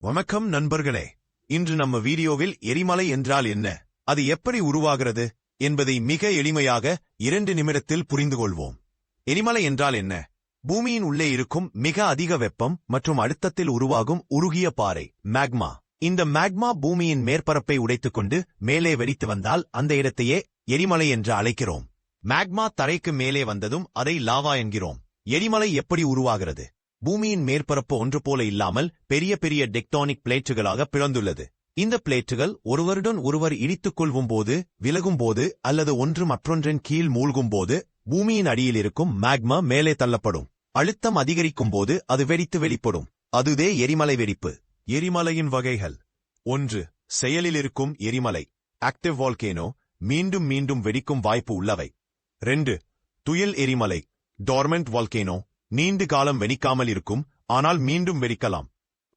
வணக்கம் நண்பர்களே, இன்று நம்ம வீடியோவில் எரிமலை என்றால் என்ன, அது எப்படி உருவாகிறது என்பதை மிக எளிமையாக 2 நிமிடத்தில் புரிந்து கொள்வோம். எரிமலை என்றால் என்ன? பூமியின் உள்ளே இருக்கும் மிக அதிக வெப்பம் மற்றும் அழுத்தத்தில் உருவாகும் உருகிய பாறை மேக்மா. இந்த மேக்மா பூமியின் மேற்பரப்பை உடைத்துக்கொண்டு மேலே வெடித்து வந்தால் அந்த இடத்தையே எரிமலை என்று அழைக்கிறோம். மேக்மா தரைக்கு மேலே வந்ததும் அதை லாவா என்கிறோம். எரிமலை எப்படி உருவாகிறது? பூமியின் மேற்பரப்பு ஒன்று போல இல்லாமல் பெரிய பெரிய டெக்டானிக் பிளேட்டுகளாக பிளந்துள்ளது. இந்த பிளேட்டுகள் ஒருவருடன் ஒருவர் இடித்துக் கொள்ளும் போது, விலகும் போது அல்லது ஒன்று மற்றொன்றின் கீழ் மூழ்கும் போது பூமியின் அடியில் இருக்கும் மேக்மா மேலே தள்ளப்படும். அழுத்தம் அதிகரிக்கும் போது அது வெடித்து வெளிப்படும். அதுவே எரிமலை வெடிப்பு. எரிமலையின் வகைகள்: 1. செயலில் இருக்கும் எரிமலை ஆக்டிவ் வால்கேனோ, மீண்டும் மீண்டும் வெடிக்கும் வாய்ப்பு உள்ளவை. 2. துயில் எரிமலை டார்மெண்ட் வால்கேனோ, நீண்ட காலம் வெடிக்காமல் இருக்கும் ஆனால் மீண்டும் வெடிக்கலாம்.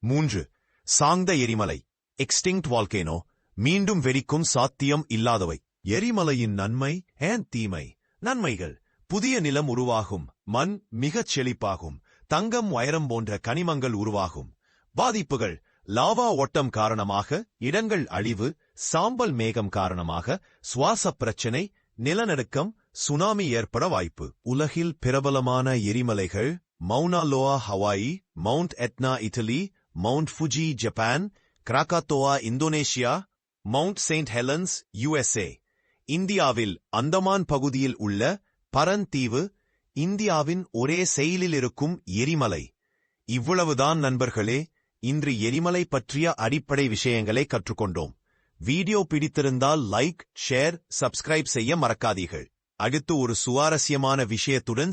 3. சாய்ந்த எரிமலை எக்ஸ்டிங்க்ட் வால்கேனோ, மீண்டும் வெடிக்கும் சாத்தியம் இல்லாதவை. எரிமலையின் நன்மை ஏன் தீமை? நன்மைகள்: புதிய நிலம் உருவாகும், மண் மிகச் செழிப்பாகும், தங்கம் வைரம் போன்ற கனிமங்கள் உருவாகும். பாதிப்புகள்: லாவா ஓட்டம் காரணமாக இடங்கள் அழிவு, சாம்பல் மேகம் காரணமாக சுவாச பிரச்சினை, நிலநடுக்கம், சுனாமி ஏற்பட வாய்ப்பு. உலகில் பிரபலமான எரிமலைகள்: Mauna Loa Hawaii, Mount Etna Italy, Mount Fuji Japan, Krakatoa Indonesia, Mount Saint Helens USA. இந்தியாவில் அந்தமான் பகுதியில் உள்ள பரன் தீவு இந்தியாவின் ஒரே செயலில் இருக்கும் எரிமலை. இவ்வளவுதான் நண்பர்களே, இன்று எரிமலை பற்றிய அடிப்படை விஷயங்களை கற்றுக்கொண்டோம். வீடியோ பிடித்திருந்தால் லைக், ஷேர், சப்ஸ்கிரைப் செய்ய மறக்காதீர்கள். அடுத்து ஒரு சுவாரஸ்யமான விஷயத்துடன்